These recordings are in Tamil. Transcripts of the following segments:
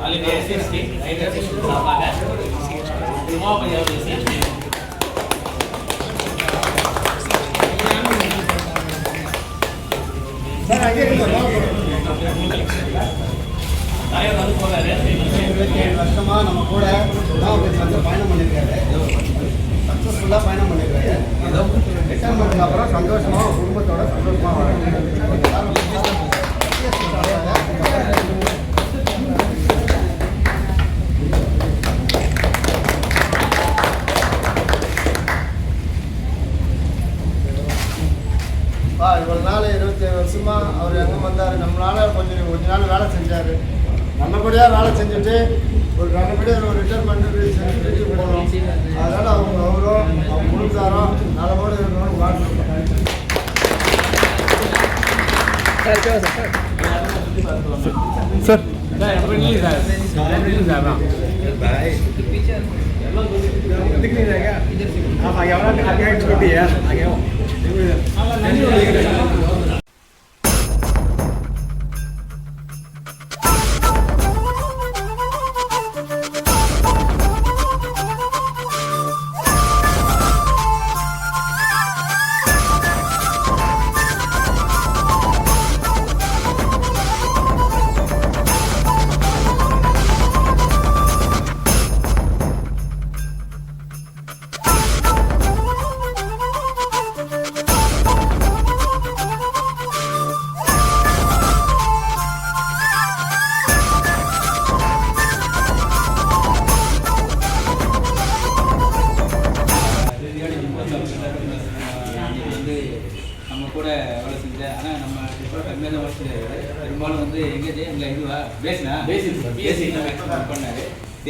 All India SST railway station சார்பாக உமாபதி அவர்கள் சிஎஸ்டி தலைவர் வந்து போகிறாரு. 27 வருஷமா நம்ம கூட பயணம் பண்ணியிருக்காரு. சக்ஸஸ்ஃபுல்லாக பயணம் பண்ணியிருக்காரு. ரிட்டைர்மெண்ட்டுக்கு அப்புறம் சந்தோஷமாக குடும்பத்தோட சந்தோஷமாக வாழ இவ்வளோ நாள் 27 வருஷமா அவர் எங்கே வந்தார். நம்மளால கொஞ்ச நாள் வேலை செஞ்சார். நல்லபடியாக வேலை செஞ்சுட்டு ஒரு நல்லபடியாக ஒரு ரிட்டைர்மெண்ட்டு செஞ்சு போகணும். அதனால் அவங்க கௌரவம் அவங்க குடும்பத்தாரம் நல்லபடி இருக்கணும்னு வாழ்க்கை. நம்ம கூட வேலை செஞ்ச ஆனால் நம்ம கம்மியாக தான் வளர்ச்சி பெரும்பாலும் வந்து எங்கே இல்லை இதுவா பேசி பண்ணார்.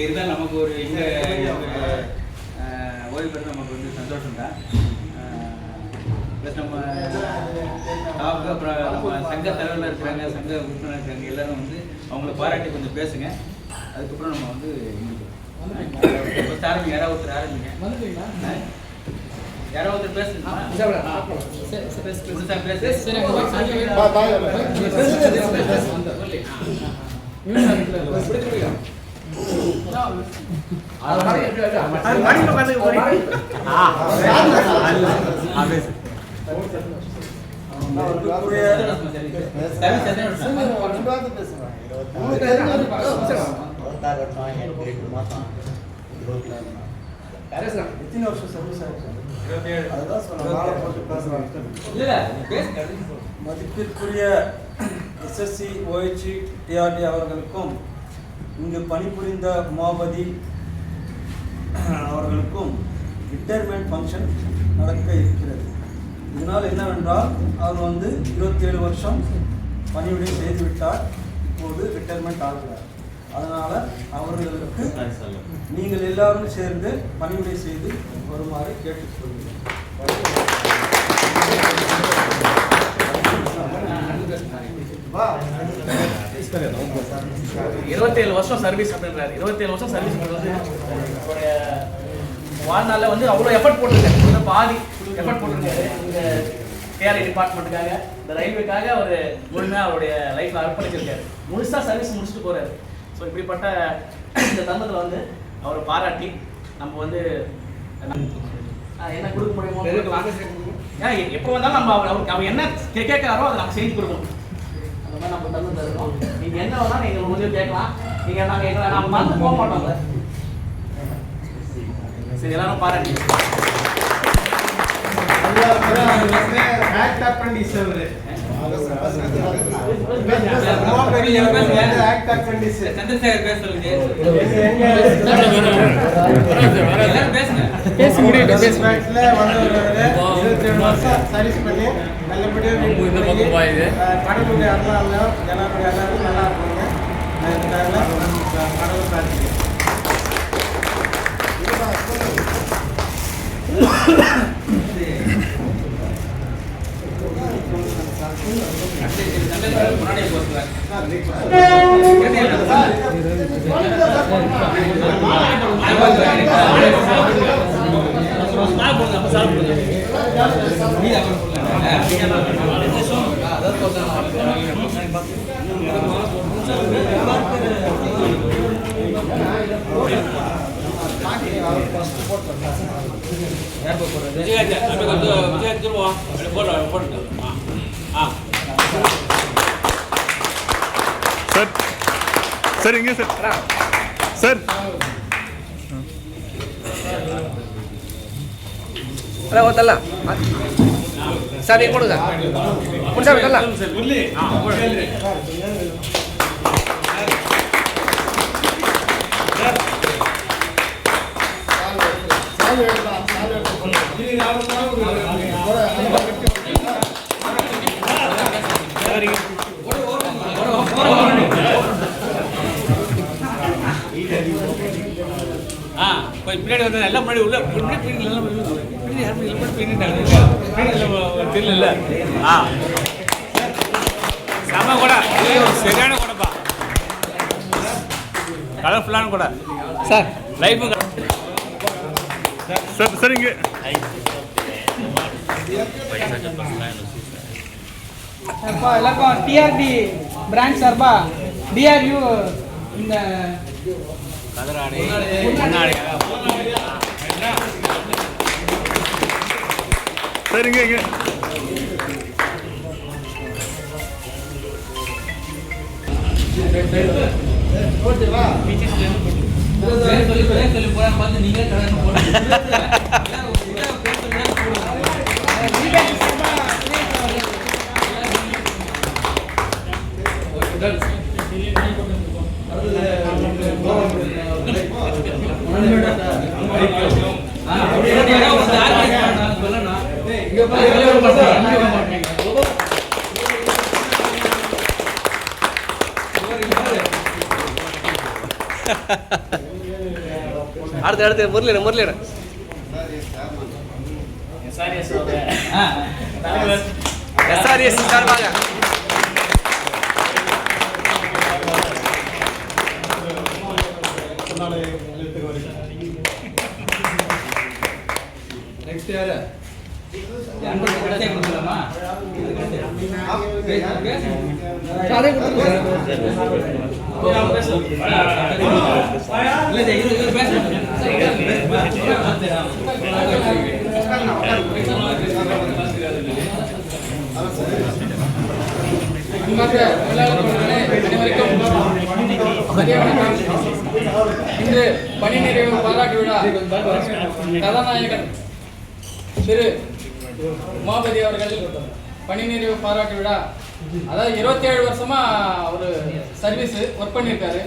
இருந்தாலும் நமக்கு ஒரு எங்கே ஓய்வு பெற்று நமக்கு வந்து சந்தோஷம் தான். ப்ளஸ் நம்ம டாப் அப்புறம் நம்ம சங்க தலைவரில் இருக்கிறாங்க, சங்க உறுப்பினர் இருக்கிறாங்க, எல்லோரும் வந்து அவங்கள பாராட்டி கொஞ்சம் பேசுங்க. அதுக்கப்புறம் நம்ம வந்து ஆரம்பிங்க. யாராவது ஒருத்தர் ஆரம்பிங்க. யாரோ ஒருத்தர் பேசுங்க. எத்தனை வருஷம் சர்வீஸ் ஆகும்? மதிப்பிற்குரிய எஸ்எஸ்சி ஓஎச்சி டிஆர்டி அவர்களுக்கும் இங்கு பணிபுரிந்த உமாபதி அவர்களுக்கும் ரிட்டையர்மெண்ட் ஃபங்க்ஷன் நடக்க இருக்கிறது. இதனால் என்னவென்றால் அவர் வந்து 27 வருஷம் பணியுடைய செய்துவிட்டார். இப்போது ரிட்டையர்மெண்ட் ஆகிறார். அதனால் அவர்களுக்கு நீங்கள் எல்லாரும் சேர்ந்து பணியுடைய செய்து வருமாறு கேட்டுக்கொள்கிறேன். 27 வருஷம் சர்வீஸ் அப்படின்றாரு. 27 வருஷம் சர்வீஸ் வந்து ஒரு வாழ்நாளில் வந்து அவ்வளோ எஃபர்ட் போட்டிருக்காரு. பாதி எஃபர்ட் போட்டிருக்காரு. இந்த கேஆர்ஐ டிபார்ட்மெண்ட்டுக்காக, இந்த ரயில்வேக்காக அவர் முழுமையாக அவருடைய லைஃப்பில் அர்ப்பணிச்சிருக்காரு. முழுசாக சர்வீஸ் முடிச்சுட்டு போகிறாரு. ஸோ இப்படிப்பட்ட இந்த தருணத்தில் வந்து அவரை பாராட்டி நம்ம வந்து என்ன கொடுக்க முடியுமோ எப்போ வந்தாலும் நம்ம அவர் என்ன கேட்குறாரோ அதை நம்ம செஞ்சு கொடுக்கணும். அந்த மாதிரி நம்ம தந்து தருவோம். நீங்கள் என்ன வேணாலும் நீங்கள் உதவி கேட்கலாம். நீங்கள் நாங்கள் எங்களை நம்ம மறந்து போக மாட்டோம்ல. சரி, எல்லாரும் பாராட்டி பேசி முடியும். 27 வருஷம் சர்வீஸ் பண்ணி நல்லபடியாக கடவுளுடைய அருளாலும் ஜனங்களுடைய அருளாலும் நல்லா இருப்பாங்க. கடவுள் பிரார்த்திக்கிறேன். முன்னாடியே போகிறார். அதான் ஃபர்ஸ்ட் போட்டோம். யார் போடுறது? விஜய் திருவோம் போட்டு சார் சார் எங்கே சார் சார் அதான் ஒருத்தரலாம் சார் நீங்கள் போடுங்க முடிச்சா விட்டலாம் சாலு எடுக்கலாம், சாலு எடுத்து கொஞ்சம் பின்னாடி வந்து எல்லாம் முன்னாடி உள்ள பின்னாடி எல்லாம் பின்னாடி யாரும் எல்லாம் பின்னாடி தெரியல செம கூட ஒரு சரியான கூடப்பா கலர்ஃபுல்லான கூட சார் லைஃபு சார் சார் இங்கே எல்லாருக்கும் டிஆர்டி பிராண்ட் சார்பா டிஆர்யூ இந்த கதராடை முன்னாடி சார் இங்கே இங்கே போட்டுவா. அடுத்து முரளியிட எஸ்ஆர்எஸ் சார்பாக நெக்ஸ்ட் யாரு அதே இன்று பணி நிறைவு பாராட்டு விழா கதாநாயகன் திரு உமாபதி அவர்கள் பணி நிறைவு பாராட்டு விழா. அதாவது 27 வருஷமா ஒரு சர்வீஸ் ஒர்க் பண்ணியிருக்காரு.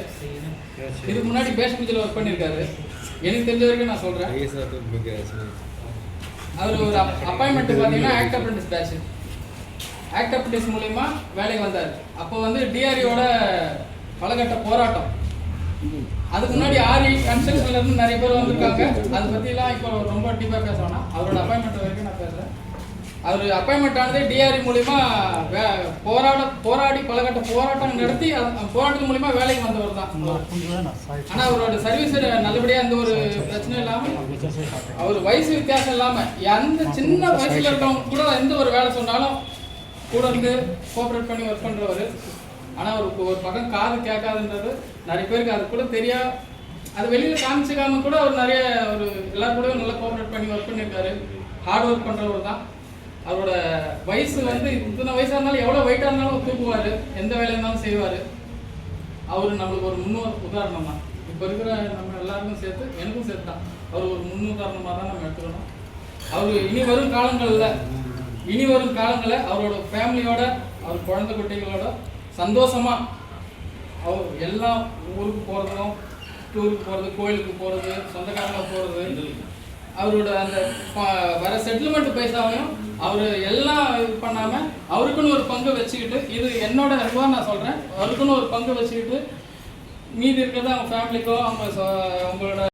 இதுக்கு முன்னாடி பேஷ்பூச்சில் ஒர்க் பண்ணியிருக்காரு. எனக்கு தெரிஞ்ச வரைக்கும் நான் சொல்றேன். அவர் ஒரு அப்பாயின்மெண்ட் பார்த்தீங்கன்னா act apprentice batch. Act apprentice மூலயமா வேலைக்கு வந்தார். அப்போ வந்து டிஆர்இயோட பலகட்ட போராட்டம். அதுக்கு முன்னாடி ஆர்இ கன்ஸ்ட்ரக்ஷன்ல இருந்து நிறைய பேர் வந்திருக்காங்க. அதை பற்றிலாம் இப்போ ரொம்ப டீப்பாக பேசணும்னா அவரோட அப்பாயின்மெண்ட் வரைக்கும் நான் பேசுகிறேன். அவர் அப்பாயின்மெண்ட் ஆனது டிஆர்இ மூலிமா போராடி பலகட்ட போராட்டம் நடத்தி போராட்டத்து மூலிமா வேலைக்கு வந்தவர் தான். ஆனால் அவரோட சர்வீஸ் நல்லபடியாக எந்த ஒரு பிரச்சனையும் இல்லாமல், அவர் வயசு வித்தியாசம் இல்லாமல் எந்த சின்ன வயசுல இருக்கவங்க கூட எந்த ஒரு வேலை சொன்னாலும் கூட இருந்து கோஆப்ரேட் பண்ணி ஒர்க் பண்ணுறவர். ஆனால் அவருக்கு ஒரு பக்கம் காது கேட்காதுன்றது நிறைய பேருக்கு அது கூட தெரியாது. அது வெளியில் காமிச்சிக்காம கூட அவர் நிறைய ஒரு எல்லாரும் கூடயும் நல்லா கோஆப்ரேட் பண்ணி ஒர்க் பண்ணியிருக்காரு. ஹார்ட் ஒர்க் பண்ணுறவர் தான். அவரோட வயசு வந்து இத்தனை வயசாக இருந்தாலும் எவ்வளோ வெயிட்டாக இருந்தாலும் தூக்குவார், எந்த வேலையாக இருந்தாலும் செய்வார். அவர் நம்மளுக்கு ஒரு முன்னோர் உதாரணம் தான். இப்போ இருக்கிற நம்ம எல்லாருக்கும் சேர்த்து எனக்கும் சேர்த்து தான் அவர் ஒரு முன்னுதாரணமாக தான் நம்ம எடுத்துக்கணும். அவர் இனி வரும் காலங்களில் அவரோட ஃபேமிலியோட அவர் குழந்தை குட்டிகளோட சந்தோஷமாக அவர் எல்லா ஊருக்கு போகிறதும், டூருக்கு போகிறது, கோயிலுக்கு போகிறது, சொந்தக்காரங்க போகிறது, அவரோட அந்த வர செட்டில்மெண்ட் பைசாவையும் அவர் எல்லாம் இது பண்ணாமல் அவருக்குன்னு ஒரு பங்கு வச்சுக்கிட்டு, இது என்னோட அறிவாக நான் சொல்கிறேன், அவருக்குன்னு ஒரு பங்கு வச்சுக்கிட்டு மீதி இருக்கிறத அவங்க ஃபேமிலிக்கோ அவங்களோட